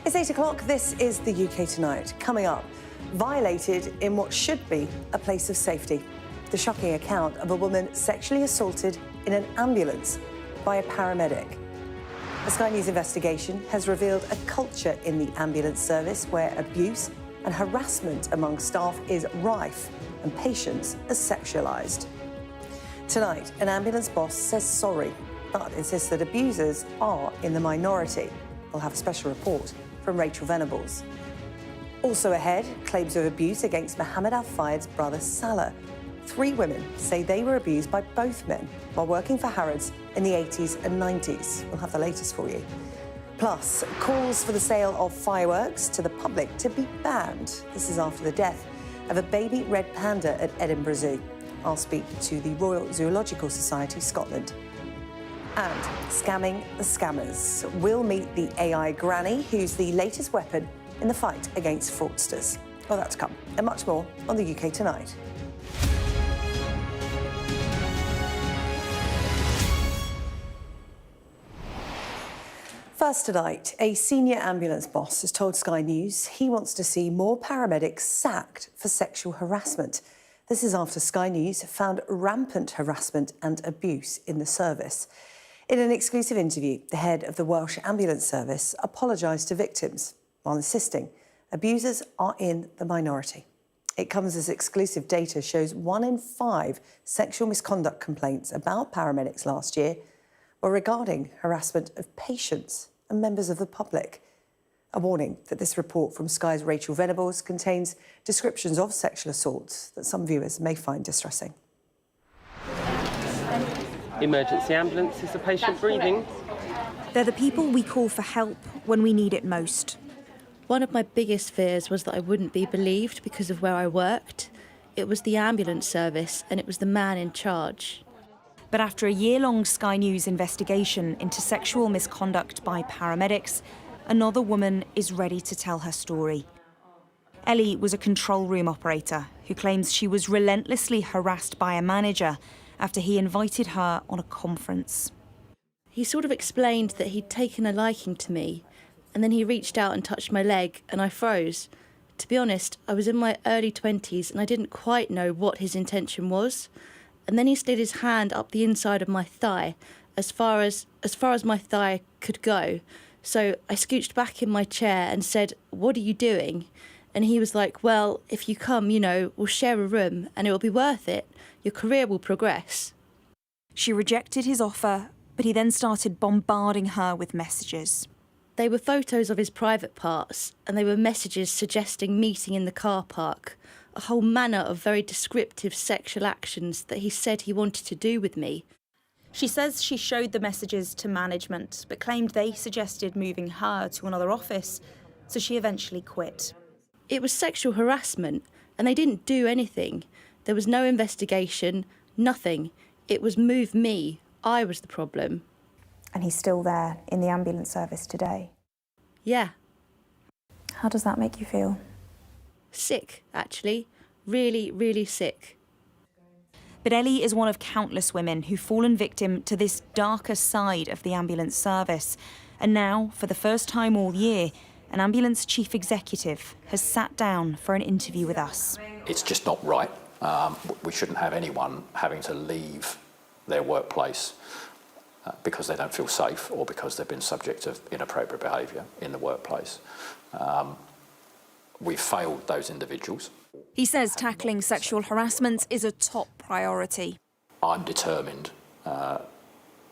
It's 8 o'clock. This is the UK Tonight. Coming up, violated in what should be a place of safety. The shocking account of a woman sexually assaulted in an ambulance by a paramedic. A Sky News investigation has revealed a culture in the ambulance service where abuse and harassment among staff is rife and patients are sexualised. Tonight, an ambulance boss says sorry, but insists that abusers are in the minority. We'll have a special report from Rachel Venables. Also ahead, claims of abuse against Mohammed Al-Fayed's brother Salah. 3 women say they were abused by both men while working for Harrods in the 80s and 90s. We'll have the latest for you. Plus, calls for the sale of fireworks to the public to be banned. This is after the death of a baby red panda at Edinburgh Zoo. I'll speak to the Royal Zoological Society Scotland. And scamming the scammers. We'll meet the AI granny, who's the latest weapon in the fight against fraudsters. Well, that's come, and much more on the UK Tonight. First tonight, a senior ambulance boss has told Sky News he wants to see more paramedics sacked for sexual harassment. This is after Sky News found rampant harassment and abuse in the service. In an exclusive interview, the head of the Welsh Ambulance Service apologised to victims while insisting abusers are in the minority. It comes as exclusive data shows 1 in 5 sexual misconduct complaints about paramedics last year were regarding harassment of patients and members of the public. A warning that this report from Sky's Rachel Venables contains descriptions of sexual assaults that some viewers may find distressing. Emergency ambulance is the patient breathing. They're the people we call for help when we need it most. One of my biggest fears was that I wouldn't be believed because of where I worked. It was the ambulance service and it was the man in charge. But after a year-long Sky News investigation into sexual misconduct by paramedics, another woman is ready to tell her story. Ellie was a control room operator who claims she was relentlessly harassed by a manager after he invited her on a conference. He sort of explained that he'd taken a liking to me, and then he reached out and touched my leg, and I froze. To be honest, I was in my early 20s and I didn't quite know what his intention was. And then he slid his hand up the inside of my thigh, as far as my thigh could go. So I scooched back in my chair and said, "What are you doing?" And he was like, "Well, if you come, we'll share a room and it will be worth it. Your career will progress." She rejected his offer, but he then started bombarding her with messages. They were photos of his private parts, and they were messages suggesting meeting in the car park. A whole manner of very descriptive sexual actions that he said he wanted to do with me. She says she showed the messages to management, but claimed they suggested moving her to another office, so she eventually quit. It was sexual harassment, and they didn't do anything. There was no investigation, nothing. It was move me. I was the problem. And he's still there in the ambulance service today? Yeah. How does that make you feel? Sick, actually. Really, really sick. But Ellie is one of countless women who've fallen victim to this darker side of the ambulance service. And now, for the first time all year, an ambulance chief executive has sat down for an interview with us. It's just not right. We shouldn't have anyone having to leave their workplace because they don't feel safe or because they've been subject to inappropriate behaviour in the workplace. We've failed those individuals. He says tackling sexual harassment is a top priority. I'm determined,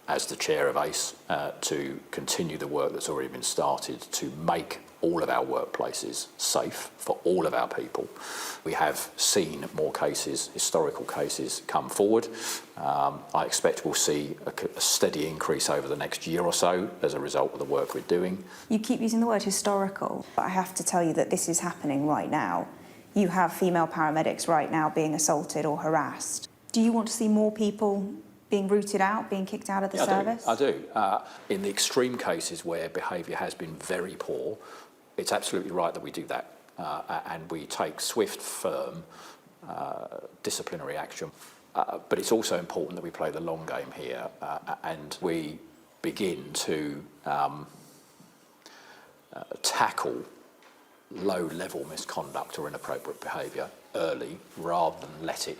as the chair of ACE, to continue the work that's already been started to make all of our workplaces safe for all of our people. We have seen more cases, historical cases, come forward. I expect we'll see a steady increase over the next year or so as a result of the work we're doing. You keep using the word historical, but I have to tell you that this is happening right now. You have female paramedics right now being assaulted or harassed. Do you want to see more people being rooted out, being kicked out of the service? I do. In the extreme cases where behaviour has been very poor, it's absolutely right that we do that. And we take swift, firm disciplinary action. But it's also important that we play the long game here and we begin to tackle low-level misconduct or inappropriate behaviour early rather than let it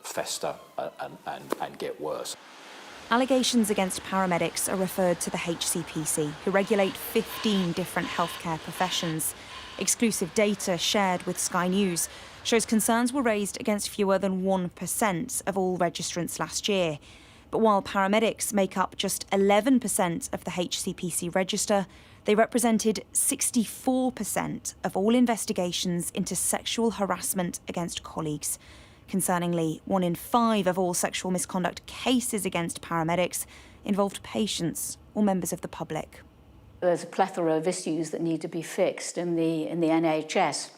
fester and get worse. Allegations against paramedics are referred to the HCPC, who regulate 15 different healthcare professions. Exclusive data shared with Sky News shows concerns were raised against fewer than 1% of all registrants last year. But while paramedics make up just 11% of the HCPC register, they represented 64% of all investigations into sexual harassment against colleagues. Concerningly, 1 in 5 of all sexual misconduct cases against paramedics involved patients or members of the public. There's a plethora of issues that need to be fixed in the NHS.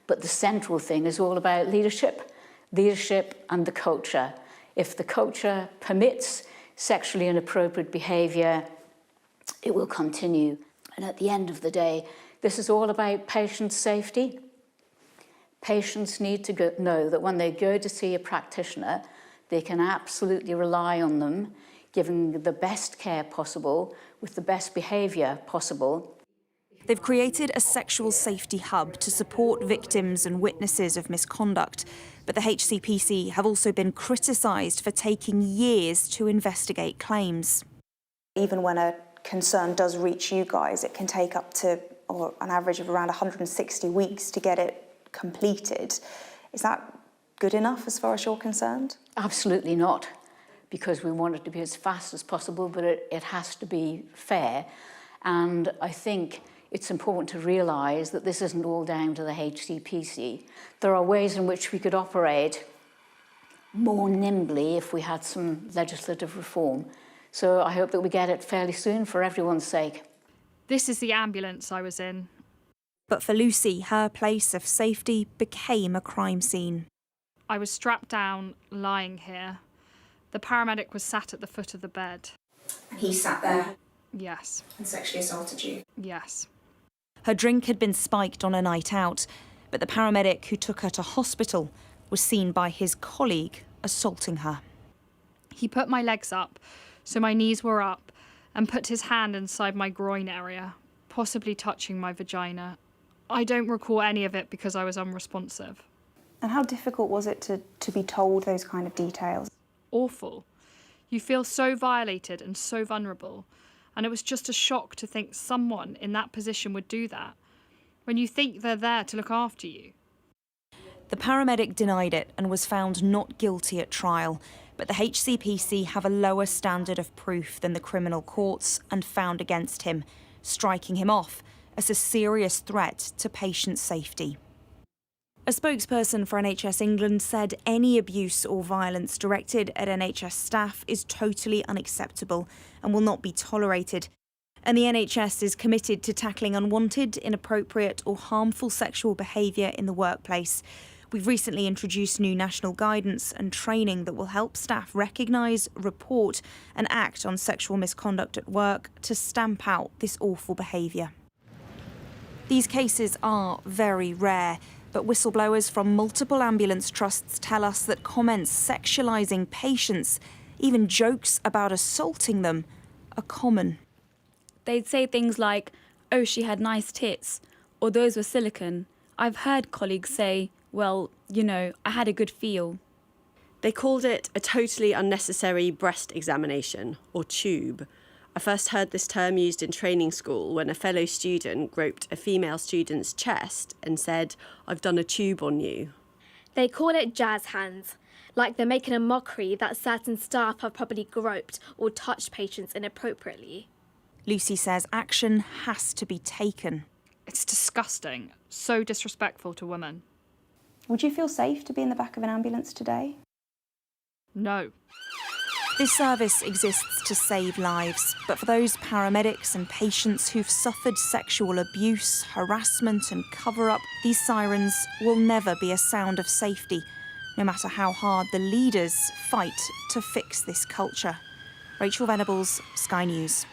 But the central thing is all about leadership and the culture. If the culture permits sexually inappropriate behaviour, it will continue. And at the end of the day, this is all about patient safety. Patients need to know that when they go to see a practitioner, they can absolutely rely on them, giving the best care possible, with the best behaviour possible. They've created a sexual safety hub to support victims and witnesses of misconduct. But the HCPC have also been criticised for taking years to investigate claims. Even when a concern does reach you guys, it can take up to an average of around 160 weeks to get it completed. Is that good enough as far as you're concerned? Absolutely not, because we want it to be as fast as possible, but it has to be fair. And I think it's important to realise that this isn't all down to the HCPC. There are ways in which we could operate more nimbly if we had some legislative reform. So I hope that we get it fairly soon for everyone's sake. This is the ambulance I was in. But for Lucy, her place of safety became a crime scene. I was strapped down, lying here. The paramedic was sat at the foot of the bed. And he sat there Yes. and sexually assaulted you? Yes. Her drink had been spiked on a night out, but the paramedic who took her to hospital was seen by his colleague assaulting her. He put my legs up, so my knees were up, and put his hand inside my groin area, possibly touching my vagina. I don't recall any of it because I was unresponsive. And how difficult was it to be told those kind of details? Awful. You feel so violated and so vulnerable. And it was just a shock to think someone in that position would do that, when you think they're there to look after you. The paramedic denied it and was found not guilty at trial, but the HCPC have a lower standard of proof than the criminal courts and found against him, striking him off as a serious threat to patient safety. A spokesperson for NHS England said any abuse or violence directed at NHS staff is totally unacceptable and will not be tolerated. And the NHS is committed to tackling unwanted, inappropriate or harmful sexual behaviour in the workplace. We've recently introduced new national guidance and training that will help staff recognise, report and act on sexual misconduct at work to stamp out this awful behaviour. These cases are very rare, but whistleblowers from multiple ambulance trusts tell us that comments sexualising patients, even jokes about assaulting them, are common. They'd say things like, "Oh, she had nice tits," or "those were silicone." I've heard colleagues say, "Well, you know, I had a good feel." They called it a totally unnecessary breast examination, or tube. I first heard this term used in training school when a fellow student groped a female student's chest and said, "I've done a tube on you." They call it jazz hands, like they're making a mockery that certain staff have probably groped or touched patients inappropriately. Lucy says action has to be taken. It's disgusting, so disrespectful to women. Would you feel safe to be in the back of an ambulance today? No. This service exists to save lives, but for those paramedics and patients who've suffered sexual abuse, harassment and cover-up, these sirens will never be a sound of safety, no matter how hard the leaders fight to fix this culture. Rachel Venables, Sky News.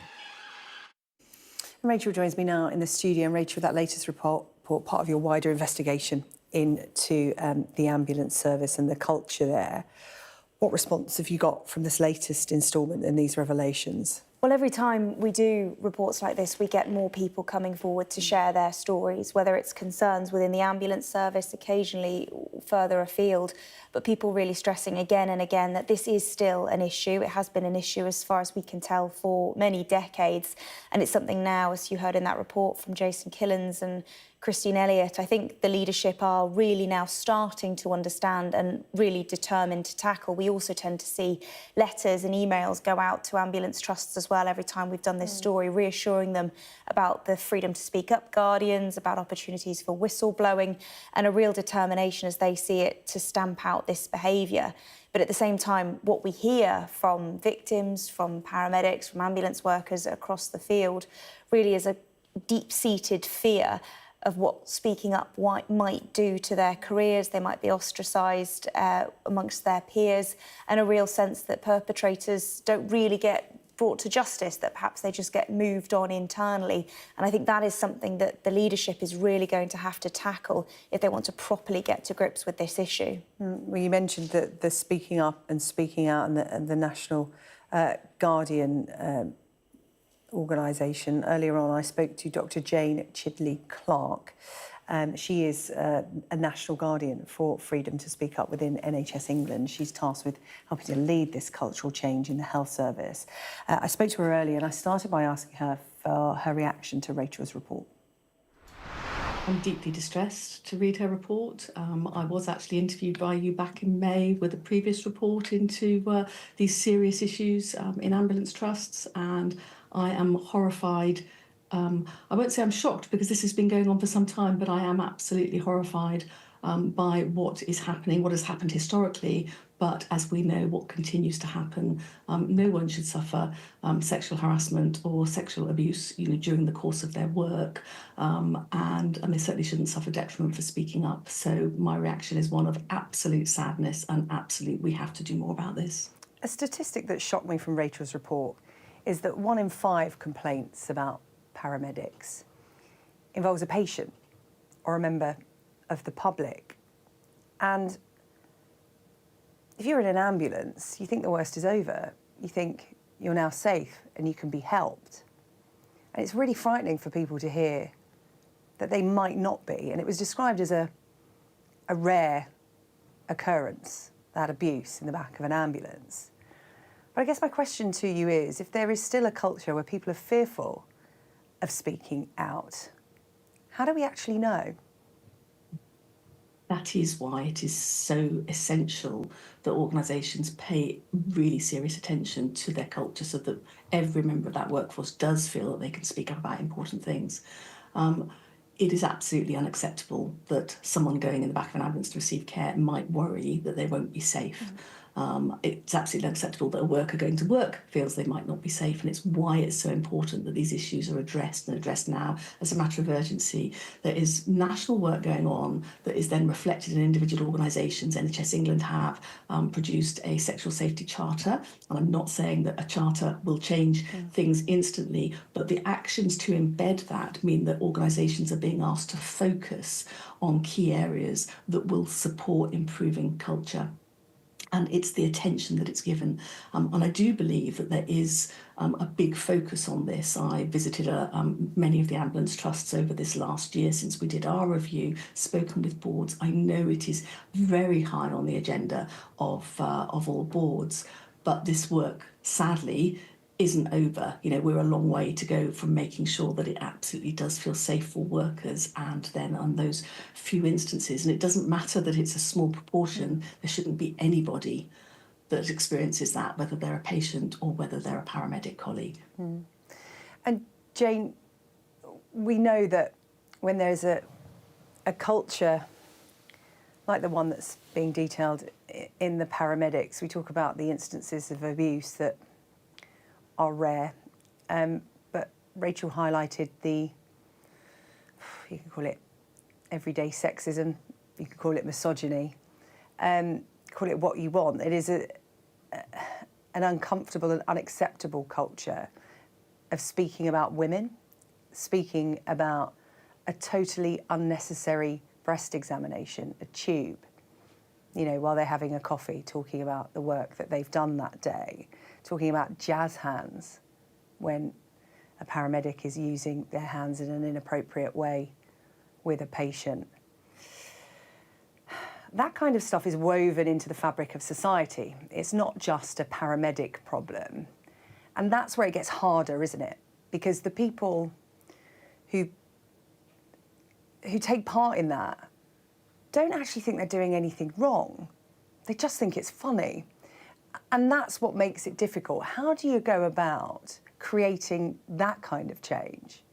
Rachel joins me now in the studio. And Rachel, that latest report, part of your wider investigation into the ambulance service and the culture there. What response have you got from this latest instalment and these revelations? Well, every time we do reports like this, we get more people coming forward to share their stories, whether it's concerns within the ambulance service, occasionally further afield, but people really stressing again and again that this is still an issue. It has been an issue, as far as we can tell, for many decades. And it's something now, as you heard in that report from Jason Killens and Christine Elliott, I think the leadership are really now starting to understand and really determined to tackle. We also tend to see letters and emails go out to ambulance trusts as well every time we've done this story, reassuring them about the freedom to speak up guardians, about opportunities for whistleblowing, and a real determination as they see it to stamp out this behaviour. But at the same time, what we hear from victims, from paramedics, from ambulance workers across the field really is a deep-seated fear of what speaking up might do to their careers. They might be ostracised amongst their peers, and a real sense that perpetrators don't really get brought to justice, that perhaps they just get moved on internally. And I think that is something that the leadership is really going to have to tackle if they want to properly get to grips with this issue. Well, you mentioned the speaking up and speaking out and the National Guardian organisation. Earlier on, I spoke to Dr. Jane Chidley-Clark. She is a national guardian for freedom to speak up within NHS England. She's tasked with helping to lead this cultural change in the health service. I spoke to her earlier, and I started by asking her for her reaction to Rachel's report. I'm deeply distressed to read her report. I was actually interviewed by you back in May with a previous report into these serious issues in ambulance trusts, and I am horrified. I won't say I'm shocked, because this has been going on for some time, but I am absolutely horrified by what is happening, what has happened historically, but as we know, what continues to happen. No one should suffer sexual harassment or sexual abuse, during the course of their work, and they certainly shouldn't suffer detriment for speaking up. So my reaction is one of absolute sadness and absolute, we have to do more about this. A statistic that shocked me from Rachel's report is that 1 in 5 complaints about paramedics involves a patient or a member of the public. And if you're in an ambulance, you think the worst is over. You think you're now safe and you can be helped. And it's really frightening for people to hear that they might not be. And it was described as a rare occurrence, that abuse in the back of an ambulance. But I guess my question to you is, if there is still a culture where people are fearful of speaking out, how do we actually know? That is why it is so essential that organisations pay really serious attention to their culture, so that every member of that workforce does feel that they can speak up about important things. It is absolutely unacceptable that someone going in the back of an ambulance to receive care might worry that they won't be safe. It's absolutely unacceptable that a worker going to work feels they might not be safe, and it's why it's so important that these issues are addressed, and addressed now as a matter of urgency. There is national work going on that is then reflected in individual organisations. NHS England have produced a sexual safety charter, and I'm not saying that a charter will change things instantly, but the actions to embed that mean that organisations are being asked to focus on key areas that will support improving culture. And it's the attention that it's given. And I do believe that there is a big focus on this. I visited many of the ambulance trusts over this last year since we did our review, spoken with boards. I know it is very high on the agenda of all boards, but this work, sadly, isn't over. We're a long way to go from making sure that it absolutely does feel safe for workers, and then on those few instances, and it doesn't matter that it's a small proportion, there shouldn't be anybody that experiences that, whether they're a patient or whether they're a paramedic colleague. And Jane, we know that when there's a culture like the one that's being detailed in the paramedics, we talk about the instances of abuse that are rare, but Rachel highlighted you can call it everyday sexism, you can call it misogyny, call it what you want. It is an uncomfortable and unacceptable culture of speaking about women, speaking about a totally unnecessary breast examination, a tube, while they're having a coffee, talking about the work that they've done that day, talking about jazz hands when a paramedic is using their hands in an inappropriate way with a patient. That kind of stuff is woven into the fabric of society. It's not just a paramedic problem. And that's where it gets harder, isn't it? Because the people who take part in that don't actually think they're doing anything wrong. They just think it's funny. And that's what makes it difficult. How do you go about creating that kind of change?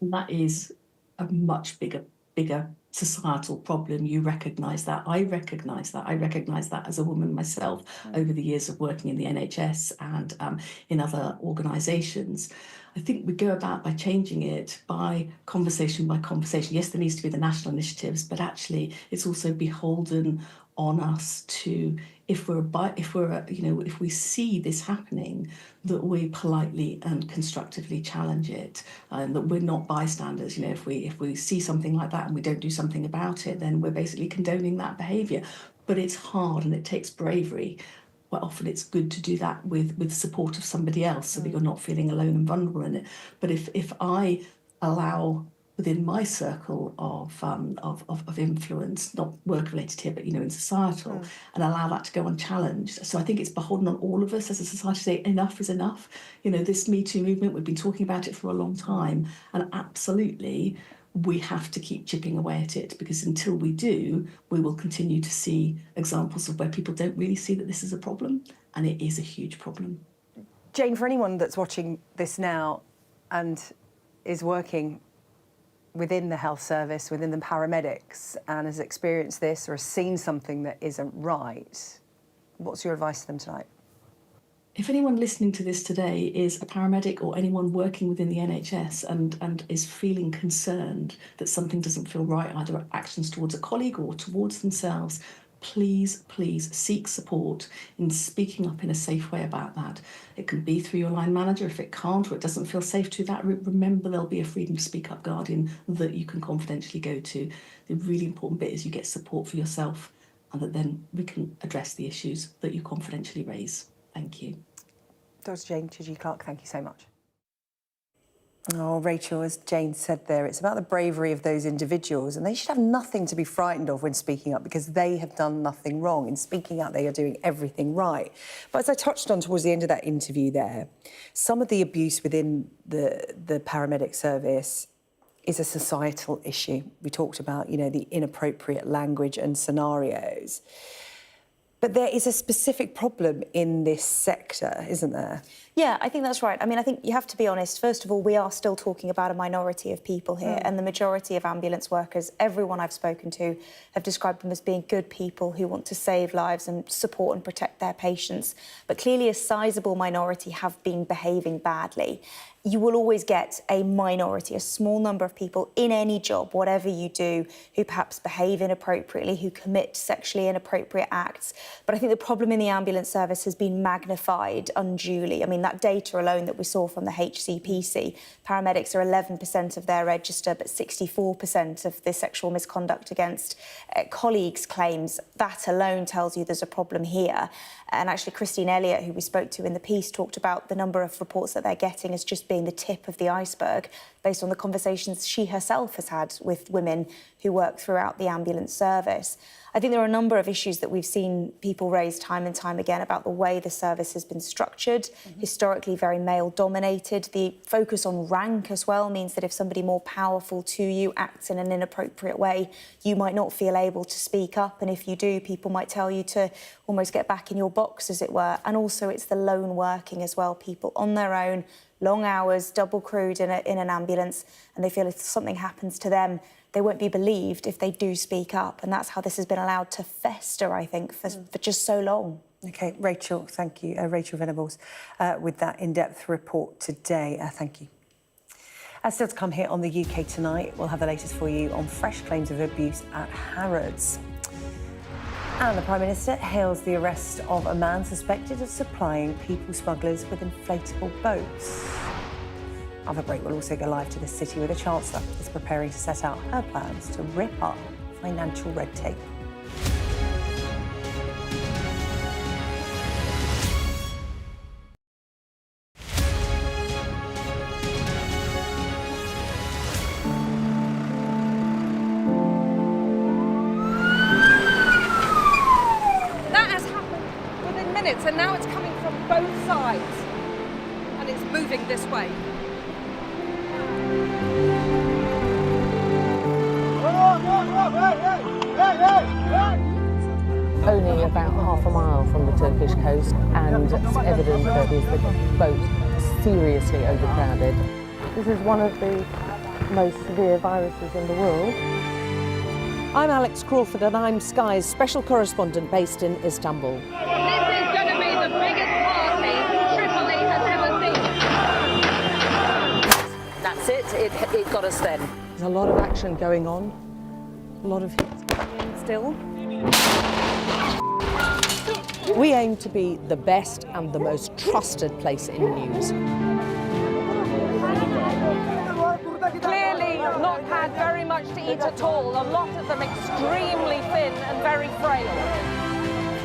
That is a much bigger societal problem. You recognise that. I recognise that. I recognise that as a woman myself over the years of working in the NHS and in other organisations. I think we go about by changing it by conversation. Yes, there needs to be the national initiatives, but actually it's also beholden on us to, if we see this happening, that we politely and constructively challenge it, and that we're not bystanders. If we see something like that and we don't do something about it, then we're basically condoning that behaviour. But it's hard and it takes bravery. Quite often it's good to do that with support of somebody else, so that you're not feeling alone and vulnerable in it. But if I allow within my circle of influence, not work-related here, but in societal, and allow that to go unchallenged. So I think it's beholden on all of us as a society to say enough is enough. This Me Too movement, we've been talking about it for a long time, and absolutely we have to keep chipping away at it, because until we do, we will continue to see examples of where people don't really see that this is a problem, and it is a huge problem. Jane, for anyone that's watching this now and is working within the health service, within the paramedics, and has experienced this or has seen something that isn't right, what's your advice to them tonight? If anyone listening to this today is a paramedic or anyone working within the NHS and is feeling concerned that something doesn't feel right, either actions towards a colleague or towards themselves, please seek support in speaking up in a safe way about that. It can be through your line manager. If it can't or it doesn't feel safe to that, remember there'll be a Freedom to Speak Up guardian that you can confidentially go to. The really important bit is you get support for yourself, and that then we can address the issues that you confidentially raise. Thank you. Dr. Jane Clark, thank you so much. Oh, Rachel, as Jane said there, it's about the bravery of those individuals, and they should have nothing to be frightened of when speaking up, because they have done nothing wrong. In speaking out, they are doing everything right. But as I touched on towards the end of that interview there, some of the abuse within the paramedic service is a societal issue. We talked about, the inappropriate language and scenarios. But there is a specific problem in this sector, isn't there? Yeah, I think that's right. I think you have to be honest. First of all, we are still talking about a minority of people here, and the majority of ambulance workers, everyone I've spoken to, have described them as being good people who want to save lives and support and protect their patients. But clearly a sizable minority have been behaving badly. You will always get a minority, a small number of people in any job, whatever you do, who perhaps behave inappropriately, who commit sexually inappropriate acts. But I think the problem in the ambulance service has been magnified unduly. That data alone that we saw from the HCPC, paramedics are 11% of their register, but 64% of the sexual misconduct against colleagues claims. That alone tells you there's a problem here. And actually, Christine Elliott, who we spoke to in the piece, talked about the number of reports that they're getting as just being the tip of the iceberg, based on the conversations she herself has had with women who work throughout the ambulance service. I think there are a number of issues that we've seen people raise time and time again about the way the service has been structured, historically very male-dominated. The focus on rank as well means that if somebody more powerful to you acts in an inappropriate way, you might not feel able to speak up, and if you do, people might tell you to almost get back in your box, as it were. And also it's the lone working as well, people on their own, long hours, double crewed in an ambulance, and they feel if something happens to them, they won't be believed if they do speak up. And that's how this has been allowed to fester, I think, for just so long. OK, Rachel, thank you. Rachel Venables with that in-depth report today. Thank you. Still to come here on the UK Tonight, we'll have the latest for you on fresh claims of abuse at Harrods. And the Prime Minister hails the arrest of a man suspected of supplying people smugglers with inflatable boats. After break, we'll also go live to the city where the Chancellor is preparing to set out her plans to rip up financial red tape. sides, and it's moving this way. Only about half a mile from the Turkish coast, and it's evident that the boat seriously overcrowded. This is one of the most severe viruses in the world. I'm Alex Crawford and I'm Sky's special correspondent based in Istanbul. This is going to be the biggest party Tripoli has ever seen. That's it got us then. There's a lot of action going on, a lot of hits coming in still. We aim to be the best and the most trusted place in news. Clearly not had very much to eat at all, a lot of them extremely thin and very frail.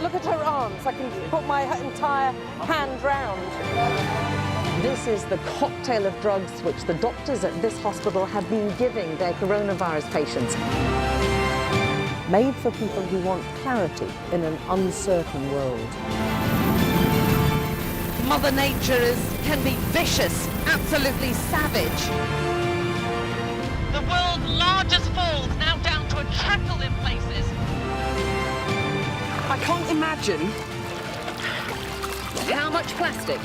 Look at her arms, I can put my entire hand round. This is the cocktail of drugs which the doctors at this hospital have been giving their coronavirus patients. Made for people who want clarity in an uncertain world. Mother Nature can be vicious, absolutely savage. The world's largest falls now down to a trickle in places. I can't imagine how much plastic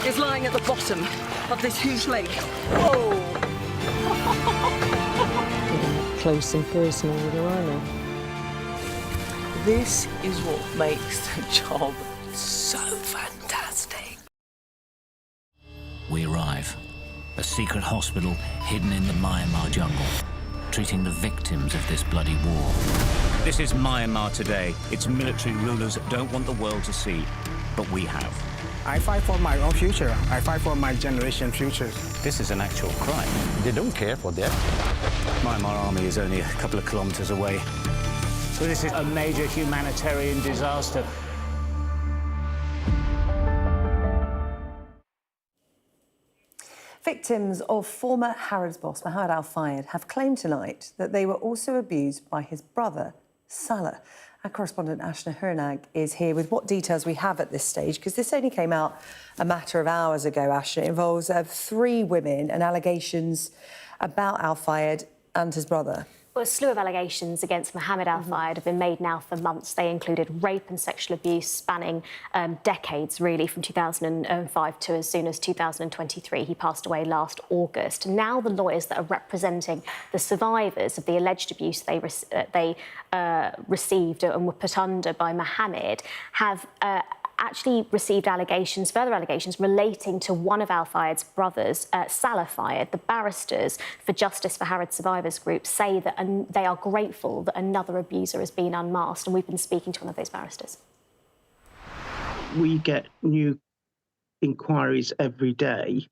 is lying at the bottom of this huge lake. Whoa! Close and personal with her, aren't they? This is what makes the job so fantastic. We arrive. A secret hospital hidden in the Myanmar jungle, treating the victims of this bloody war. This is Myanmar today. Its military rulers don't want the world to see, but we have. I fight for my own future. I fight for my generation's future. This is an actual crime. They don't care for that. Myanmar army is only a couple of kilometers away. So this is a major humanitarian disaster. Victims of former Harrods boss Mohammed Al-Fayed have claimed tonight that they were also abused by his brother, Salah. Our correspondent Ashna Hurnag is here with what details we have at this stage, because this only came out a matter of hours ago, Ashna. It involves 3 women and allegations about Al-Fayed and his brother. Well, a slew of allegations against Mohammed Al-Fayed have been made now for months. They included rape and sexual abuse spanning decades, really, from 2005 to as soon as 2023. He passed away last August. Now the lawyers that are representing the survivors of the alleged abuse they received and were put under by Mohammed have actually received further allegations relating to one of Al-Fayed's brothers, Salah Fayed. The barristers for Justice for Harrods Survivors Group say that they are grateful that another abuser has been unmasked, and we've been speaking to one of those barristers. We get new inquiries every day,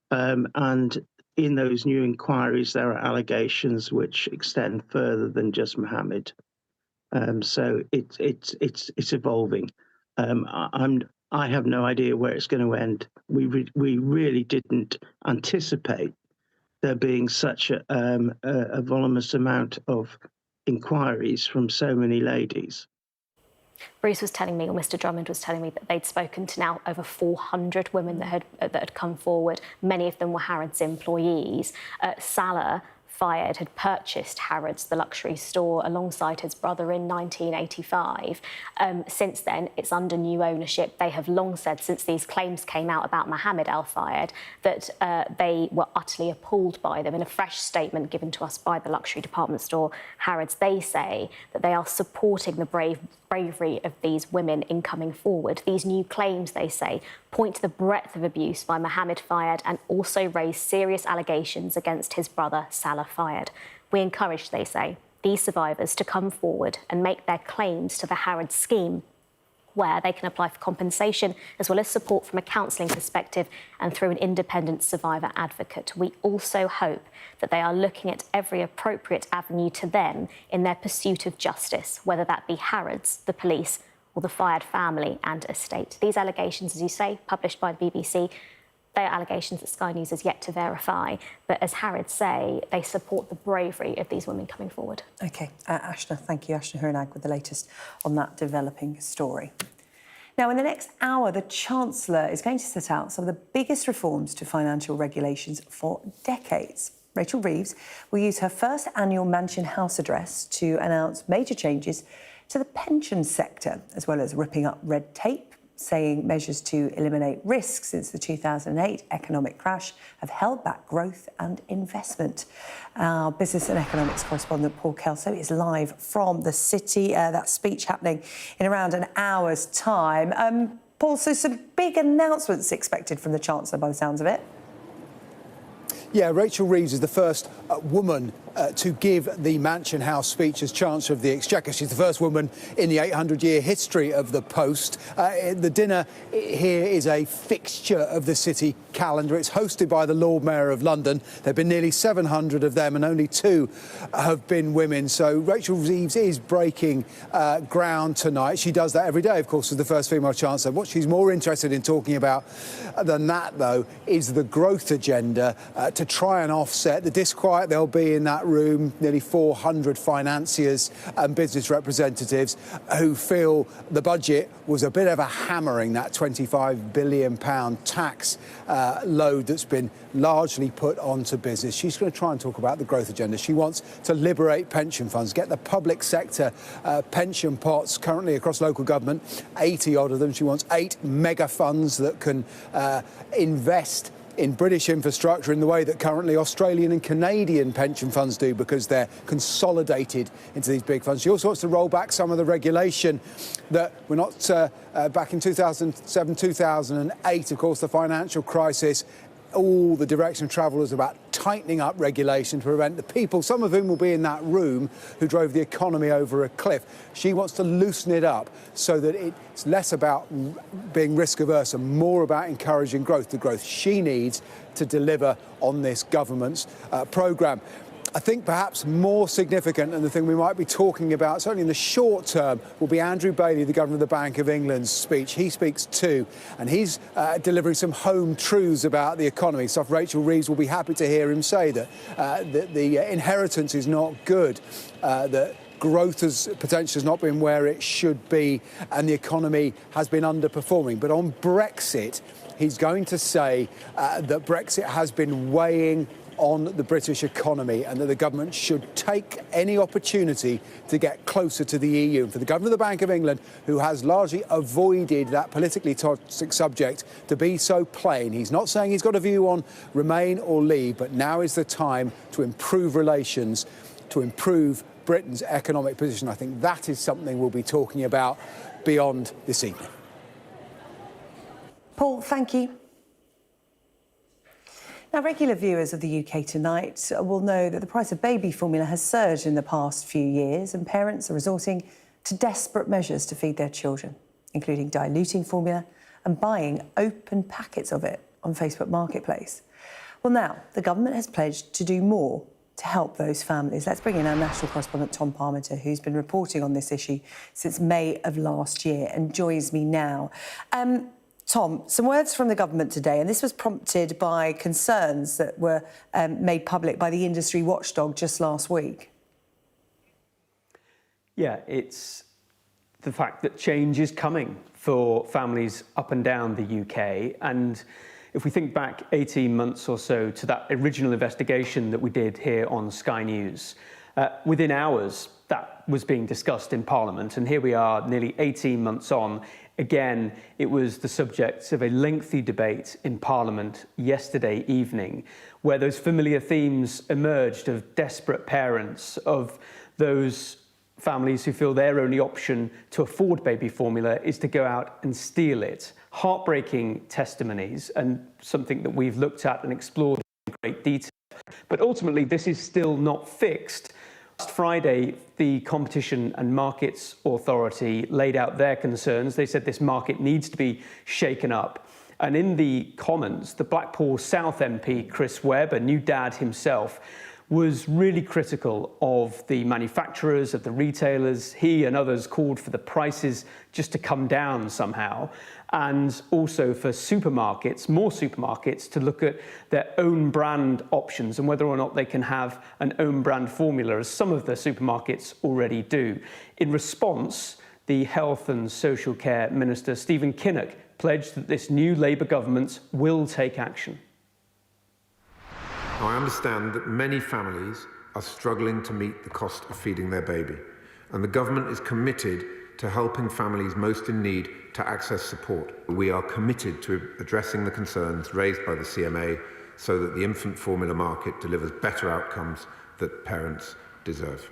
and in those new inquiries there are allegations which extend further than just Mohammed. So it's evolving. I have no idea where it's going to end. We really didn't anticipate there being such a voluminous amount of inquiries from so many ladies. Bruce was telling me, or Mr. Drummond was telling me, that they'd spoken to now over 400 women that had come forward. Many of them were Harrods employees. Salah Fayed had purchased Harrods, the luxury store, alongside his brother in 1985. Since then, it's under new ownership. They have long said, since these claims came out about Mohammed Al-Fayed, that they were utterly appalled by them. In a fresh statement given to us by the luxury department store Harrods, they say that they are supporting the bravery of these women in coming forward. These new claims, they say, point to the breadth of abuse by Mohammed Fayed and also raise serious allegations against his brother, Salah Fayed. We encourage, they say, these survivors to come forward and make their claims to the Harrods scheme, where they can apply for compensation as well as support from a counselling perspective and through an independent survivor advocate. We also hope that they are looking at every appropriate avenue to them in their pursuit of justice, whether that be Harrods, the police, or the Fayed family and estate. These allegations, as you say, published by the BBC, they are allegations that Sky News has yet to verify. But as Harrods say, they support the bravery of these women coming forward. OK, Ashna, thank you. Ashna Hurnag with the latest on that developing story. Now, in the next hour, the Chancellor is going to set out some of the biggest reforms to financial regulations for decades. Rachel Reeves will use her first annual Mansion House address to announce major changes to the pension sector, as well as ripping up red tape, saying measures to eliminate risk since the 2008 economic crash have held back growth and investment. Our business and economics correspondent Paul Kelso is live from the city. That speech happening in around an hour's time. Paul, so some big announcements expected from the Chancellor by the sounds of it. Yeah, Rachel Reeves is the first woman to give the Mansion House speech as Chancellor of the Exchequer. She's the first woman in the 800-year history of the post. The dinner here is a fixture of the city calendar. It's hosted by the Lord Mayor of London. There have been nearly 700 of them and only 2 have been women. So Rachel Reeves is breaking ground tonight. She does that every day, of course, as the first female Chancellor. What she's more interested in talking about than that, though, is the growth agenda to try and offset the disquiet there'll be in that room, nearly 400 financiers and business representatives who feel the budget was a bit of a hammering, that £25 billion tax load that's been largely put onto business. She's going to try and talk about the growth agenda. She wants to liberate pension funds, get the public sector pension pots currently across local government, 80 odd of them. She wants 8 mega funds that can invest in British infrastructure in the way that currently Australian and Canadian pension funds do, because they're consolidated into these big funds. She also wants to roll back some of the regulation that we're not back in 2007, 2008, of course, the financial crisis. All the direction of travel was about tightening up regulation to prevent the people, some of whom will be in that room, who drove the economy over a cliff. She wants to loosen it up so that it's less about being risk averse and more about encouraging growth, the growth she needs to deliver on this government's programme. I think perhaps more significant, and the thing we might be talking about, certainly in the short term, will be Andrew Bailey, the Governor of the Bank of England's speech. He speaks too, and he's delivering some home truths about the economy. Stuff Rachel Reeves will be happy to hear him say, that the inheritance is not good, that growth potential has not been where it should be, and the economy has been underperforming. But on Brexit, he's going to say that Brexit has been weighing on the British economy and that the government should take any opportunity to get closer to the EU. And for the Governor of the Bank of England, who has largely avoided that politically toxic subject, to be so plain, he's not saying he's got a view on remain or leave, but now is the time to improve relations, to improve Britain's economic position. I think that is something we'll be talking about beyond this evening. Paul, thank you. Now, regular viewers of the UK Tonight will know that the price of baby formula has surged in the past few years, and parents are resorting to desperate measures to feed their children, including diluting formula and buying open packets of it on Facebook Marketplace. Well, now, the government has pledged to do more to help those families. Let's bring in our national correspondent, Tom Parmenter, who's been reporting on this issue since May of last year and joins me now. Tom, some words from the government today, and this was prompted by concerns that were made public by the industry watchdog just last week. Yeah, it's the fact that change is coming for families up and down the UK. And if we think back 18 months or so to that original investigation that we did here on Sky News, within hours that was being discussed in Parliament. And here we are nearly 18 months on. Again, it was the subject of a lengthy debate in Parliament yesterday evening, where those familiar themes emerged of desperate parents, of those families who feel their only option to afford baby formula is to go out and steal it. Heartbreaking testimonies, and something that we've looked at and explored in great detail. But ultimately, this is still not fixed. Last Friday, the Competition and Markets Authority laid out their concerns. They said this market needs to be shaken up. And in the Commons, the Blackpool South MP, Chris Webb, a new dad himself, was really critical of the manufacturers, of the retailers. He and others called for the prices just to come down somehow, and also for supermarkets, more supermarkets, to look at their own brand options and whether or not they can have an own brand formula, as some of the supermarkets already do. In response, the Health and Social Care Minister, Stephen Kinnock, pledged that this new Labour government will take action. I understand that many families are struggling to meet the cost of feeding their baby, and the government is committed to helping families most in need to access support. We are committed to addressing the concerns raised by the CMA so that the infant formula market delivers better outcomes that parents deserve.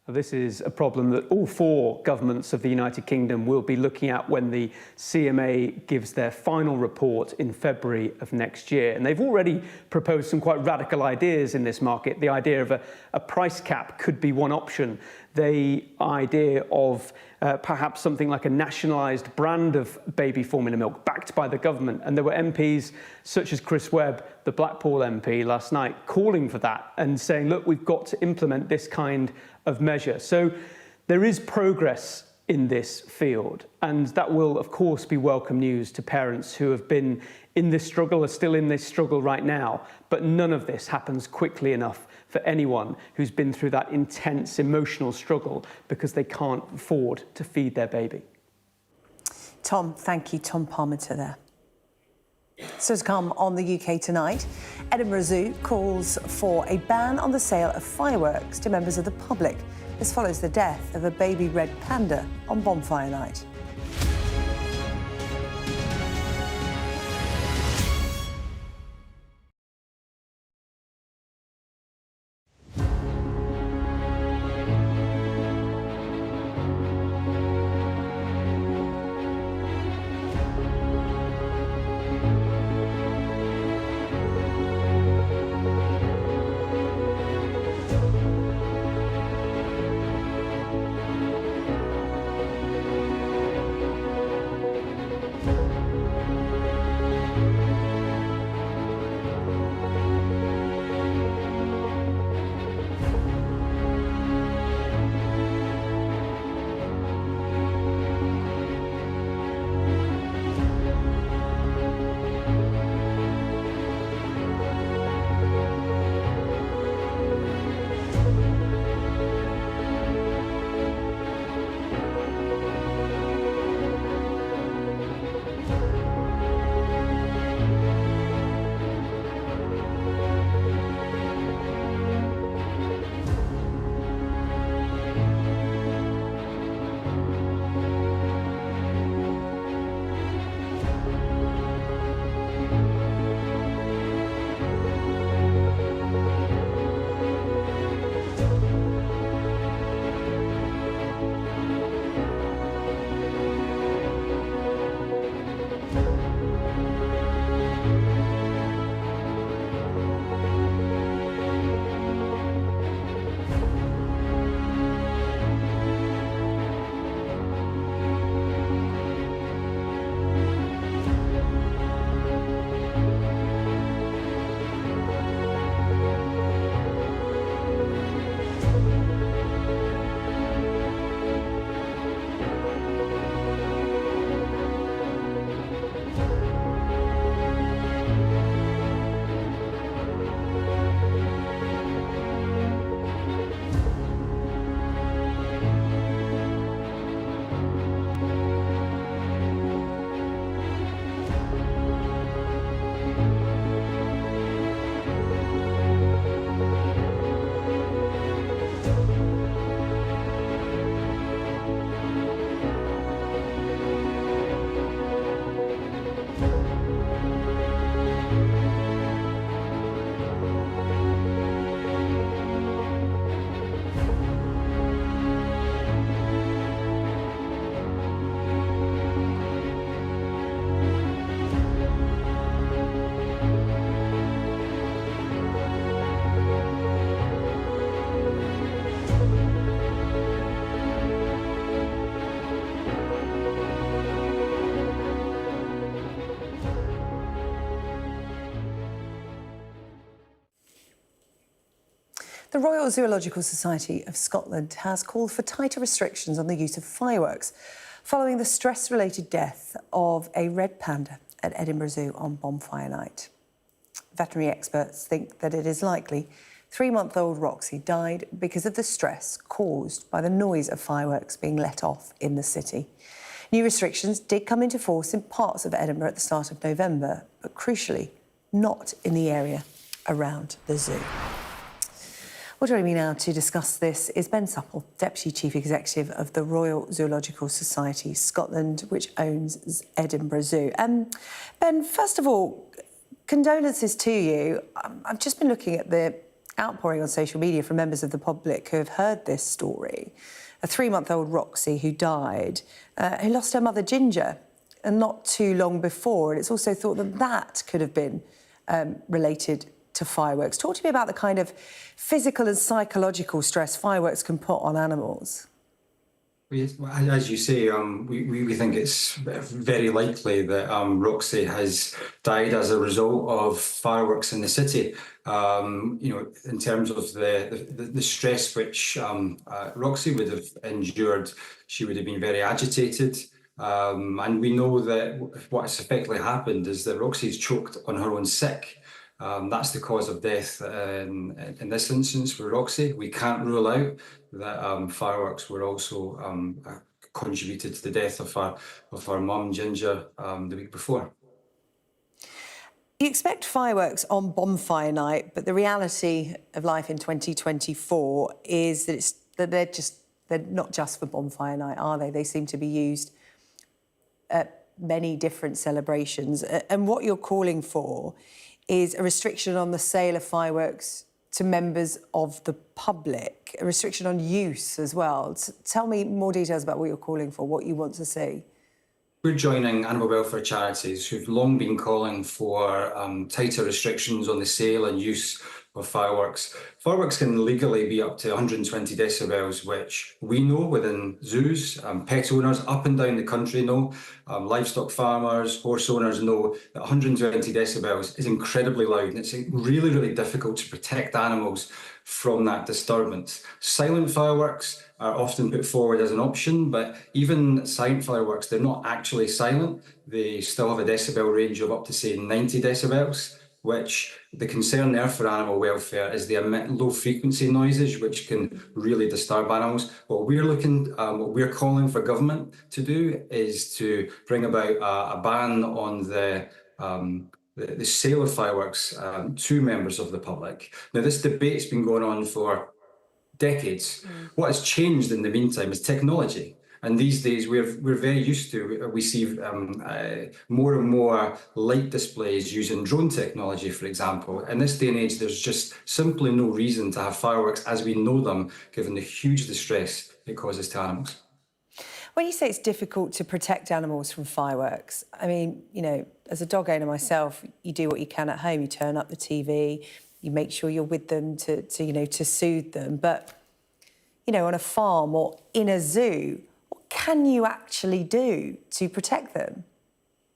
This is a problem that all 4 governments of the United Kingdom will be looking at when the CMA gives their final report in February of next year. And they've already proposed some quite radical ideas in this market. The idea of a price cap could be one option. The idea of perhaps something like a nationalised brand of baby formula milk backed by the government. And there were MPs such as Chris Webb, the Blackpool MP, last night calling for that and saying, look, we've got to implement this kind of measure. So there is progress in this field, and that will, of course, be welcome news to parents who have been in this struggle, are still in this struggle right now. But none of this happens quickly enough for anyone who's been through that intense emotional struggle because they can't afford to feed their baby. Tom, thank you. Tom Parmenter there. So to come on the UK tonight, Edinburgh Zoo calls for a ban on the sale of fireworks to members of the public. This follows the death of a baby red panda on bonfire night. The Royal Zoological Society of Scotland has called for tighter restrictions on the use of fireworks following the stress-related death of a red panda at Edinburgh Zoo on bonfire night. Veterinary experts think that it is likely 3-month-old Roxy died because of the stress caused by the noise of fireworks being let off in the city. New restrictions did come into force in parts of Edinburgh at the start of November, but crucially, not in the area around the zoo. Well, joining me now to discuss this is Ben Supple, Deputy Chief Executive of the Royal Zoological Society Scotland, which owns Edinburgh Zoo. Ben, first of all, condolences to you. I've just been looking at the outpouring on social media from members of the public who have heard this story. A 3-month-old Roxy who died, who lost her mother Ginger, and not too long before. And it's also thought that that could have been related to fireworks. Talk to me about the kind of physical and psychological stress fireworks can put on animals. As you say, we think it's very likely that Roxy has died as a result of fireworks in the city. In terms of the stress which Roxy would have endured, she would have been very agitated. And we know that what has effectively happened is that Roxy's choked on her own sick. That's the cause of death in this instance with Roxy. We can't rule out that fireworks were also contributed to the death of our mum, Ginger, the week before. You expect fireworks on bonfire night, but the reality of life in 2024 is that they're not just for bonfire night, are they? They seem to be used at many different celebrations. And what you're calling for is a restriction on the sale of fireworks to members of the public, a restriction on use as well. Tell me more details about what you're calling for, what you want to see. We're joining animal welfare charities who've long been calling for tighter restrictions on the sale and use of fireworks. Fireworks can legally be up to 120 decibels, which we know within zoos, pet owners up and down the country know, livestock farmers, horse owners know that 120 decibels is incredibly loud, and it's really, really difficult to protect animals from that disturbance. Silent fireworks are often put forward as an option, but even silent fireworks, they're not actually silent. They still have a decibel range of up to, say, 90 decibels, which the concern there for animal welfare is they emit low frequency noises, which can really disturb animals. What we're calling for government to do is to bring about a ban on the sale of fireworks to members of the public. Now, this debate's been going on for decades. What has changed in the meantime is technology. And these days, we're very used to, we see more and more light displays using drone technology, for example. In this day and age, there's just simply no reason to have fireworks as we know them, given the huge distress it causes to animals. When you say it's difficult to protect animals from fireworks, I mean, as a dog owner myself, you do what you can at home. You turn up the TV, you make sure you're with them to soothe them. But, on a farm or in a zoo, what can you actually do to protect them?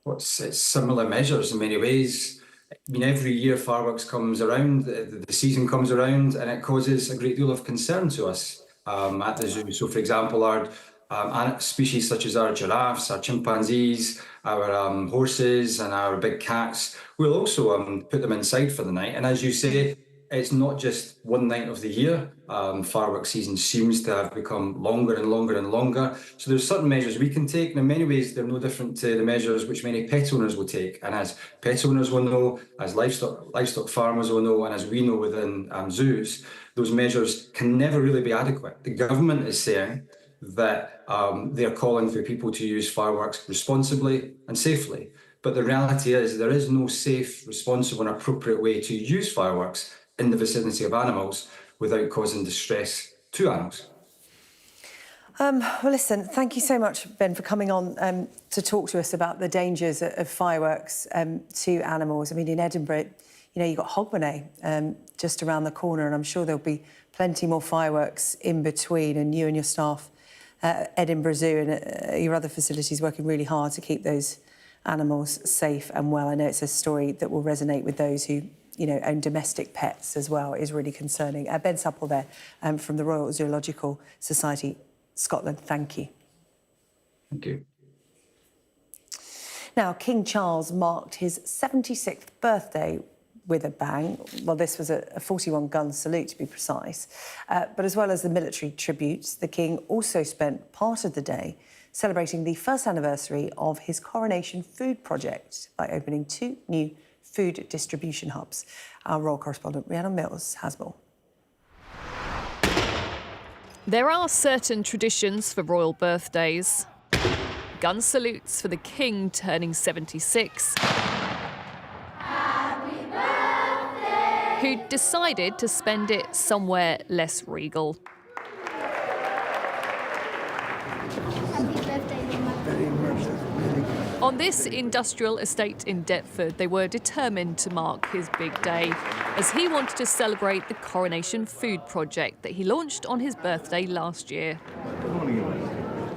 Well, it's similar measures in many ways. I mean, every year fireworks comes around, the season comes around, and it causes a great deal of concern to us at the zoo. So, for example, our species such as our giraffes, our chimpanzees, our horses and our big cats, we'll also put them inside for the night. And as you say, it's not just one night of the year. Fireworks season seems to have become longer and longer and longer. So there's certain measures we can take, and in many ways they're no different to the measures which many pet owners will take. And as pet owners will know, as livestock farmers will know, and as we know within zoos, those measures can never really be adequate. The government is saying that they're calling for people to use fireworks responsibly and safely. But the reality is there is no safe, responsible and appropriate way to use fireworks in the vicinity of animals without causing distress to animals. Well, listen, thank you so much, Ben, for coming on to talk to us about the dangers of fireworks to animals. I mean, in Edinburgh, you've got Hogmanay just around the corner, and I'm sure there'll be plenty more fireworks in between, and you and your staff at Edinburgh Zoo and your other facilities working really hard to keep those animals safe and well. I know it's a story that will resonate with those who own domestic pets as well. It is really concerning. Ben Supple there from the Royal Zoological Society Scotland. Thank you. Thank you. Now, King Charles marked his 76th birthday with a bang. Well, this was a 41-gun salute, to be precise. But as well as the military tributes, the King also spent part of the day celebrating the first anniversary of his coronation food project by opening 2 new food distribution hubs. Our royal correspondent, Rhiannon Mills, has more. There are certain traditions for royal birthdays. Gun salutes for the King turning 76. Who decided to spend it somewhere less regal. On this industrial estate in Deptford, they were determined to mark his big day, as he wanted to celebrate the Coronation Food Project that he launched on his birthday last year.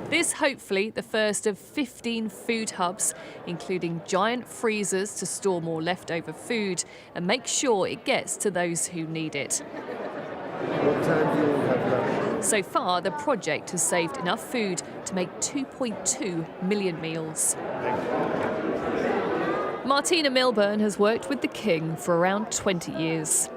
This, hopefully, the first of 15 food hubs, including giant freezers to store more leftover food and make sure it gets to those who need it. What time do you all have left? So far, the project has saved enough food to make 2.2 million meals. Martina Milburn has worked with the King for around 20 years.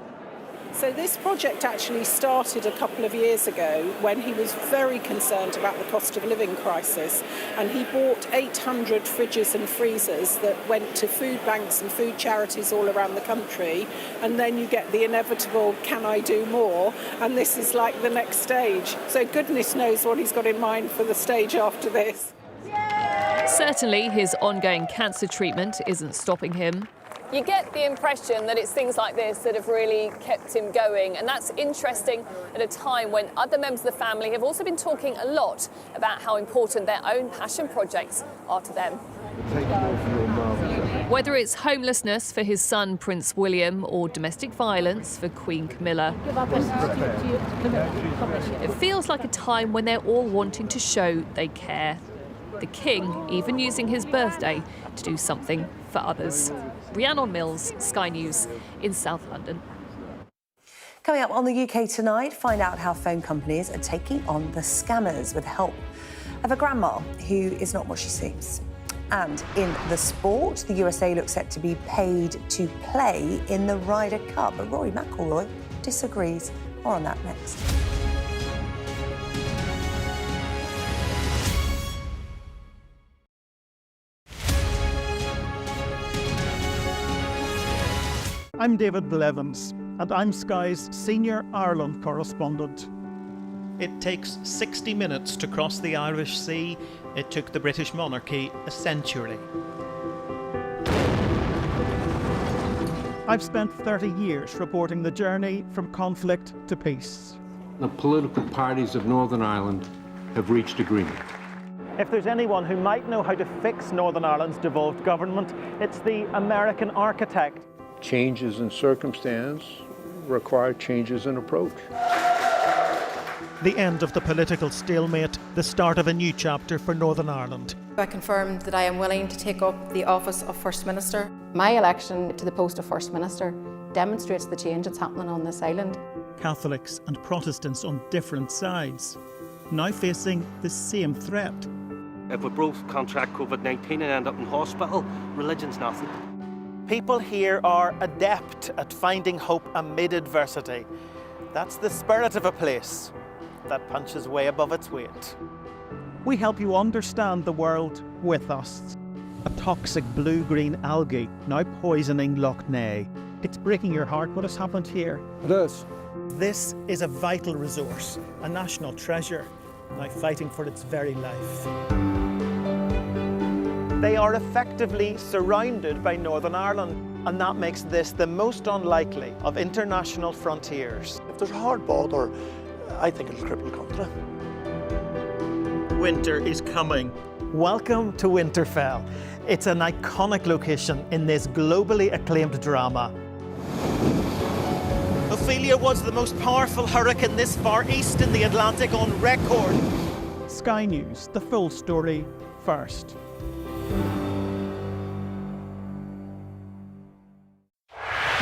So this project actually started a couple of years ago when he was very concerned about the cost of living crisis, and he bought 800 fridges and freezers that went to food banks and food charities all around the country, and then you get the inevitable "can I do more?" and this is like the next stage. So goodness knows what he's got in mind for the stage after this. Certainly his ongoing cancer treatment isn't stopping him. You get the impression that it's things like this that have really kept him going, and that's interesting at a time when other members of the family have also been talking a lot about how important their own passion projects are to them. Whether it's homelessness for his son Prince William or domestic violence for Queen Camilla, it feels like a time when they're all wanting to show they care. The King even using his birthday to do something for others. Rhiannon Mills, Sky News in South London. Coming up on the UK Tonight, find out how phone companies are taking on the scammers with the help of a grandma who is not what she seems. And in the sport, the USA looks set to be paid to play in the Ryder Cup. But Rory McIlroy disagrees. More on that next. I'm David Blevins, and I'm Sky's senior Ireland correspondent. It takes 60 minutes to cross the Irish Sea. It took the British monarchy a century. I've spent 30 years reporting the journey from conflict to peace. The political parties of Northern Ireland have reached agreement. If there's anyone who might know how to fix Northern Ireland's devolved government, it's the American architect. Changes in circumstance require changes in approach. The end of the political stalemate, the start of a new chapter for Northern Ireland. I confirmed that I am willing to take up the office of First Minister. My election to the post of First Minister demonstrates the change that's happening on this island. Catholics and Protestants on different sides, now facing the same threat. If we both contract COVID-19 and end up in hospital, religion's nothing. People here are adept at finding hope amid adversity. That's the spirit of a place that punches way above its weight. We help you understand the world with us. A toxic blue-green algae now poisoning Loch Ness. It's breaking your heart what has happened here. It is. This is a vital resource, a national treasure, now fighting for its very life. They are effectively surrounded by Northern Ireland, and that makes this the most unlikely of international frontiers. If there's a hard border, I think it'll cripple the country. Winter is coming. Welcome to Winterfell. It's an iconic location in this globally acclaimed drama. Ophelia was the most powerful hurricane this far east in the Atlantic on record. Sky News, the full story first.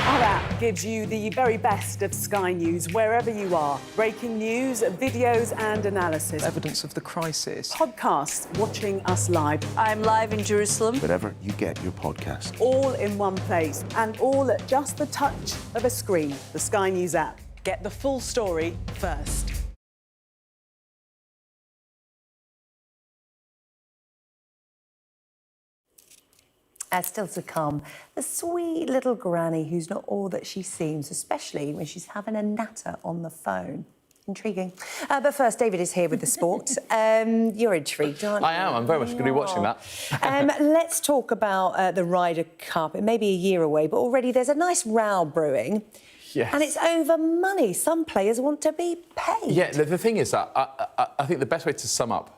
All right. gives you the very best of Sky News wherever you are. Breaking news, videos and analysis. Evidence of the crisis. Podcasts, watching us live. I'm live in Jerusalem. Wherever you get your podcast. All in one place and all at just the touch of a screen. The Sky News app. Get the full story first. Still to come, the sweet little granny who's not all that she seems, especially when she's having a natter on the phone. Intriguing. But first, David is here with the sport. You're intrigued, aren't you? I am. I'm very much going to be watching that. Let's talk about the Ryder Cup. It may be a year away, but already there's a nice row brewing. Yes. And it's over money. Some players want to be paid. Yeah, the thing is that I think the best way to sum up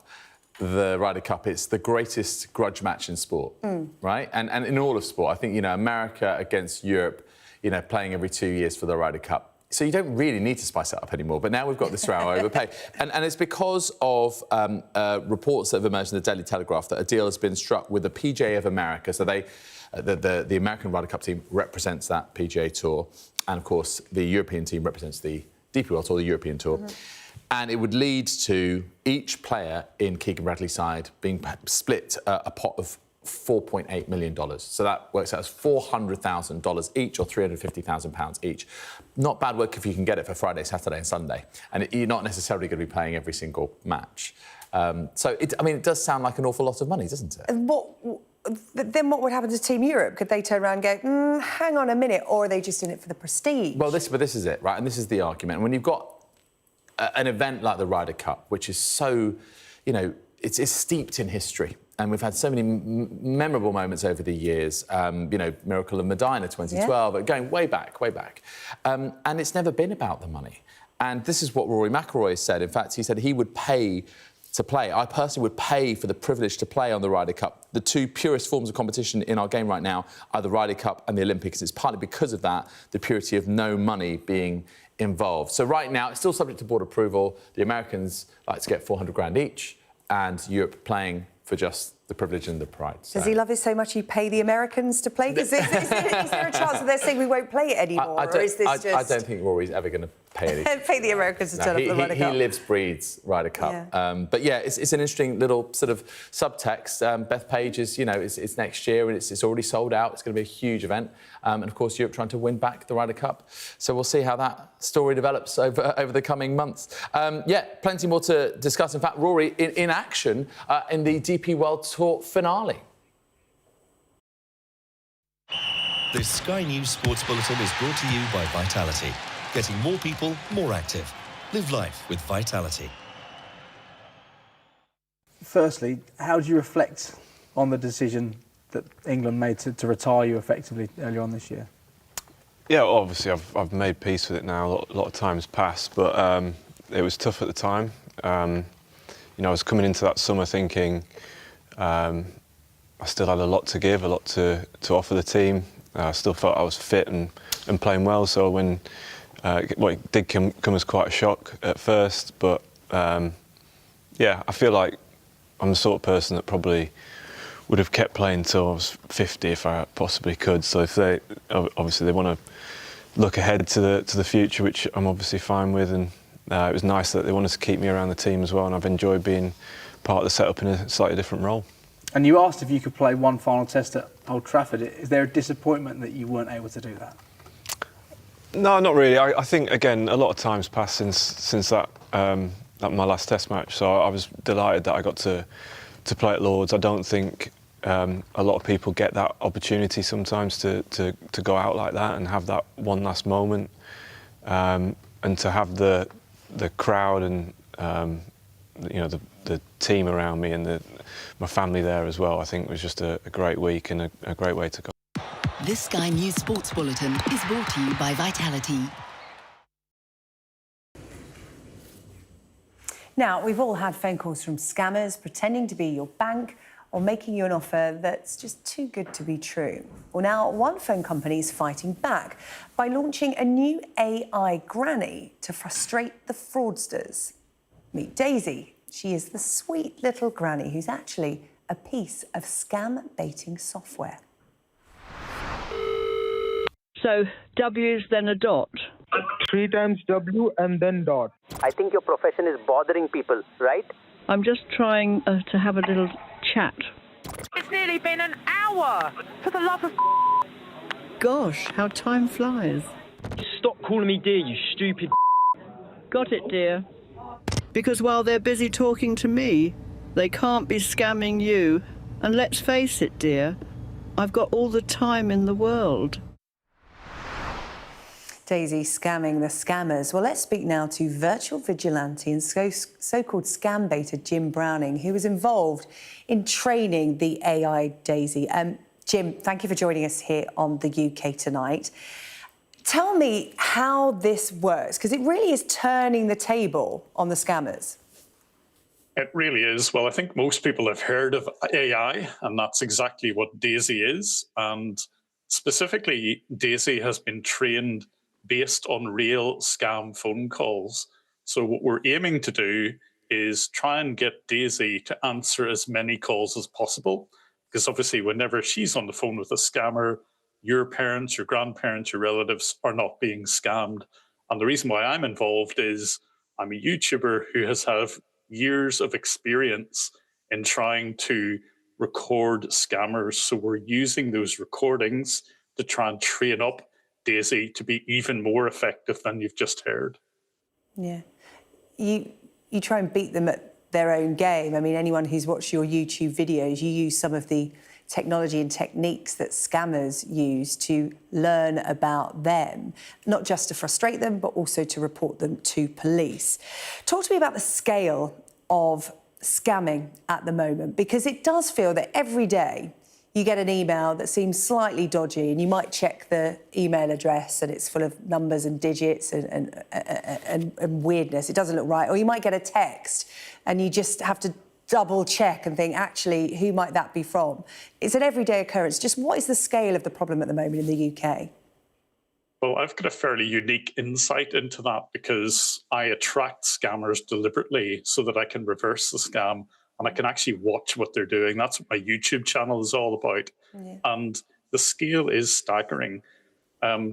the Ryder Cup, it's the greatest grudge match in sport, right? And in all of sport, I think, you know, America against Europe, you know, playing every 2 years for the Ryder Cup. So you don't really need to spice it up anymore. But now we've got this row over pay. And it's because of reports that have emerged in the Daily Telegraph that a deal has been struck with the PGA of America. So they, the American Ryder Cup team represents that PGA Tour. And, of course, the European team represents the DP World Tour, the European Tour. And it would lead to each player in Keegan Bradley's side being split a pot of $4.8 million. So that works out as $400,000 each, or £350,000 each. Not bad work if you can get it for Friday, Saturday and Sunday. And you're not necessarily going to be playing every single match. So, it does sound like an awful lot of money, doesn't it? Then what would happen to Team Europe? Could they turn around and go, hang on a minute, or are they just in it for the prestige? Well, this is it, right? And this is the argument. When you've got an event like the Ryder Cup, which is so, you know, it's steeped in history. And we've had so many memorable moments over the years. You know, Miracle of Medina 2012, going way back. And it's never been about the money. And this is what Rory McIlroy said. In fact, he said he would pay to play. I personally would pay for the privilege to play on the Ryder Cup. The two purest forms of competition in our game right now are the Ryder Cup and the Olympics. It's partly because of that, the purity of no money being involved. So right now, it's still subject to board approval. The Americans like to get 400 grand each, and Europe playing for just the privilege and the pride. So. Does he love it so much you pay the Americans to play? Is there a chance that they're saying we won't play it anymore? I don't think Rory's ever going to pay anything. Pay the Americans to turn up the Ryder Cup. He lives, breathes Ryder Cup. Yeah. But yeah, it's an interesting little sort of subtext. Beth Page is, you know, it's next year and it's already sold out. It's going to be a huge event. And of course, Europe trying to win back the Ryder Cup. So we'll see how that story develops over the coming months. Yeah, plenty more to discuss. In fact, Rory in action in the DP World Tour finale. This Sky News Sports Bulletin is brought to you by Vitality. Getting more people more active. Live life with Vitality. Firstly, how do you reflect on the decision that England made to retire you effectively earlier on this year? Yeah, obviously I've made peace with it now. A lot of time's passed, but it was tough at the time. You know, I was coming into that summer thinking I still had a lot to give, a lot to offer the team. I still felt I was fit and playing well. So when it did come as quite a shock at first, but yeah, I feel like I'm the sort of person that probably would have kept playing until I was 50 if I possibly could. So if they obviously want to look ahead to the future, which I'm obviously fine with, and it was nice that they wanted to keep me around the team as well, and I've enjoyed being part of the setup in a slightly different role. And you asked if you could play one final test at Old Trafford. Is there a disappointment that you weren't able to do that? No, not really. I think, again, a lot of time's passed since that my last test match, so I was delighted that I got to play at Lord's. I don't think a lot of people get that opportunity sometimes to go out like that and have that one last moment, and to have the crowd and you know the team around me and my family there as well. I think it was just a great week and a great way to go. This Sky News Sports Bulletin is brought to you by Vitality. Now, we've all had phone calls from scammers pretending to be your bank or making you an offer that's just too good to be true. Well, now, one phone company is fighting back by launching a new AI granny to frustrate the fraudsters. Meet Daisy. She is the sweet little granny who's actually a piece of scam baiting software. So W's then a dot? 3 times W and then dot. I think your profession is bothering people, right? I'm just trying to have a little chat. It's nearly been an hour! For the love of... Gosh, how time flies. Stop calling me dear, you stupid... Got it, dear. Because while they're busy talking to me, they can't be scamming you. And let's face it, dear, I've got all the time in the world. Daisy scamming the scammers. Well, let's speak now to virtual vigilante and so-called scam baiter Jim Browning, who was involved in training the AI Daisy. Jim, thank you for joining us here on the UK Tonight. Tell me how this works, because it really is turning the table on the scammers. It really is. Well, I think most people have heard of AI, and that's exactly what Daisy is. And specifically, Daisy has been trained based on real scam phone calls. So what we're aiming to do is try and get Daisy to answer as many calls as possible, because obviously whenever she's on the phone with a scammer, your parents, your grandparents, your relatives are not being scammed. And the reason why I'm involved is I'm a YouTuber who has had years of experience in trying to record scammers. So we're using those recordings to try and train up Daisy to be even more effective than you've just heard. Yeah. You try and beat them at their own game. I mean, anyone who's watched your YouTube videos, you use some of the technology and techniques that scammers use to learn about them, not just to frustrate them, but also to report them to police. Talk to me about the scale of scamming at the moment, because it does feel that every day you get an email that seems slightly dodgy and you might check the email address and it's full of numbers and digits and weirdness. It doesn't look right. Or you might get a text and you just have to double check and think, actually, who might that be from? It's an everyday occurrence. Just what is the scale of the problem at the moment in the UK? Well, I've got a fairly unique insight into that because I attract scammers deliberately so that I can reverse the scam and I can actually watch what they're doing. That's what my YouTube channel is all about. Yeah. And the scale is staggering.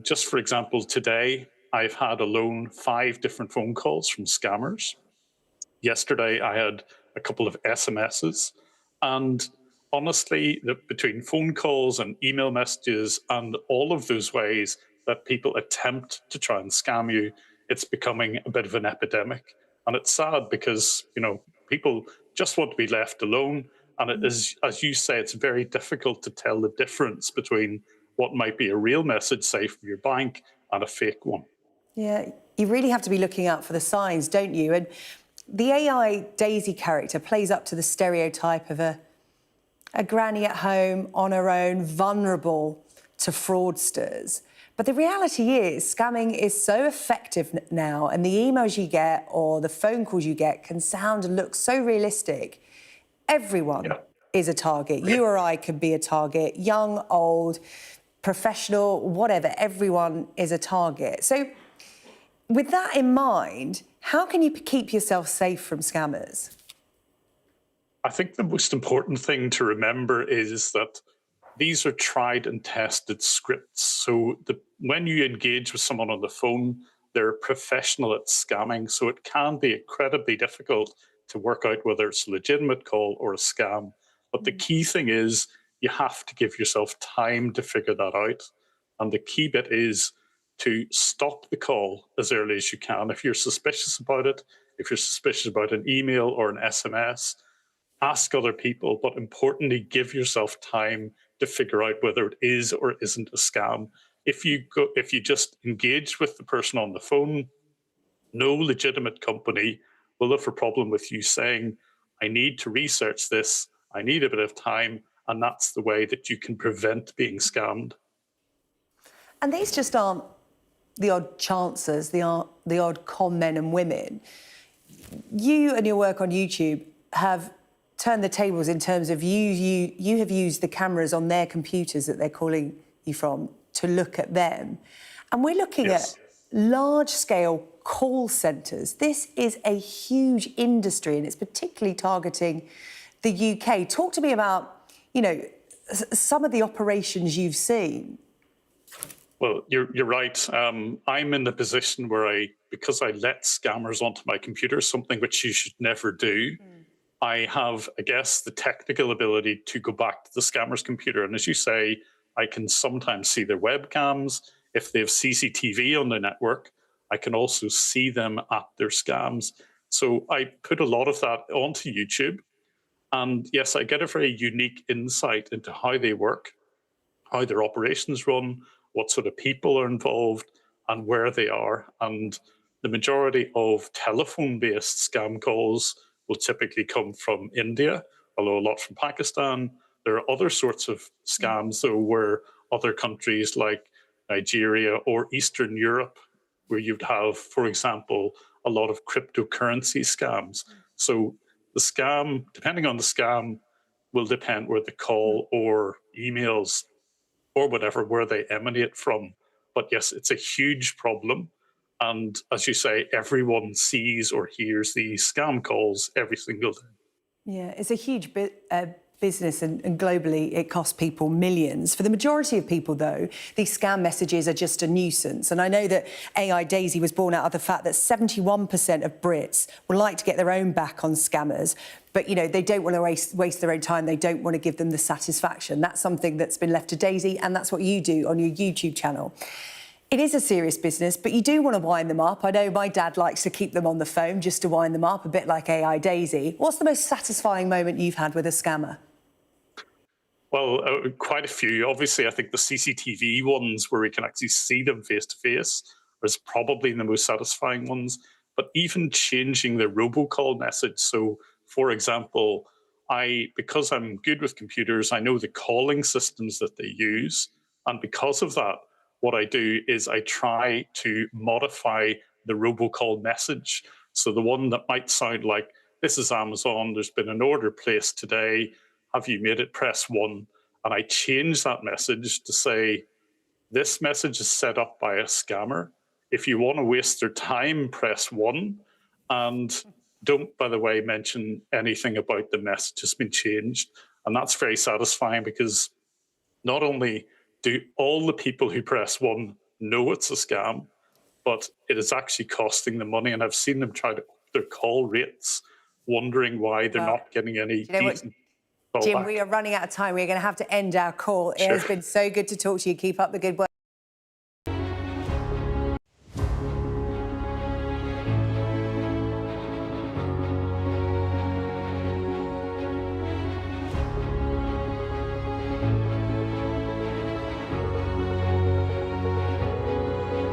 Just for example, today, I've had alone 5 different phone calls from scammers. Yesterday, I had a couple of SMSs. And honestly, between phone calls and email messages and all of those ways that people attempt to try and scam you, it's becoming a bit of an epidemic. And it's sad because, you know, people just want to be left alone. And it is, as you say, it's very difficult to tell the difference between what might be a real message, say, from your bank and a fake one. Yeah, you really have to be looking out for the signs, don't you? And the AI Daisy character plays up to the stereotype of a granny at home on her own, vulnerable to fraudsters. But the reality is, scamming is so effective now, and the emails you get or the phone calls you get can sound and look so realistic. Everyone is a target. You or I can be a target, young, old, professional, whatever. Everyone is a target. So with that in mind, how can you keep yourself safe from scammers? I think the most important thing to remember is that these are tried and tested scripts. So when you engage with someone on the phone, they're a professional at scamming. So it can be incredibly difficult to work out whether it's a legitimate call or a scam. But the key thing is you have to give yourself time to figure that out. And the key bit is to stop the call as early as you can. If you're suspicious about it, if you're suspicious about an email or an SMS, ask other people, but importantly, give yourself time to figure out whether it is or isn't a scam. If you just engage with the person on the phone, no legitimate company will have a problem with you saying, I need to research this, I need a bit of time, and that's the way that you can prevent being scammed. And these just aren't the odd chancers, the odd con men and women. You and your work on YouTube have turned the tables in terms of you have used the cameras on their computers that they're calling you from to look at them. And we're looking at large-scale call centres. This is a huge industry and it's particularly targeting the UK. Talk to me about, you know, some of the operations you've seen. Well, you're right. I'm in the position where because I let scammers onto my computer, something which you should never do, I have, I guess, the technical ability to go back to the scammer's computer. And as you say, I can sometimes see their webcams. If they have CCTV on their network, I can also see them at their scams. So I put a lot of that onto YouTube. And yes, I get a very unique insight into how they work, how their operations run, what sort of people are involved, and where they are. And the majority of telephone-based scam calls will typically come from India, although a lot from Pakistan. There are other sorts of scams, though, where other countries like Nigeria or Eastern Europe, where you'd have, for example, a lot of cryptocurrency scams. So the scam, depending on the scam, will depend where the call or emails or whatever, where they emanate from. But yes, it's a huge problem. And as you say, everyone sees or hears these scam calls every single day. Yeah, it's a huge business, and globally it costs people millions. For the majority of people, though, these scam messages are just a nuisance. And I know that AI Daisy was born out of the fact that 71% of Brits would like to get their own back on scammers, but, you know, they don't want to waste their own time. They don't want to give them the satisfaction. That's something that's been left to Daisy, and that's what you do on your YouTube channel. It is a serious business, but you do want to wind them up. I know my dad likes to keep them on the phone just to wind them up, a bit like AI Daisy. What's the most satisfying moment you've had with a scammer? Well, quite a few. Obviously, I think the CCTV ones where we can actually see them face to face is probably the most satisfying ones. But even changing the robocall message. So, for example, because I'm good with computers, I know the calling systems that they use. And because of that, what I do is I try to modify the robocall message. So the one that might sound like, this is Amazon, there's been an order placed today, have you made it? Press 1. And I change that message to say, this message is set up by a scammer. If you want to waste their time, press 1. And don't, by the way, mention anything about the message has been changed. And that's very satisfying because not only do all the people who press 1 know it's a scam, but it is actually costing them money. And I've seen them try to up their call rates, wondering why they're not getting any decent call Jim, back. we are running out of time. We're going to have to end our call. It has been so good to talk to you. Keep up the good work.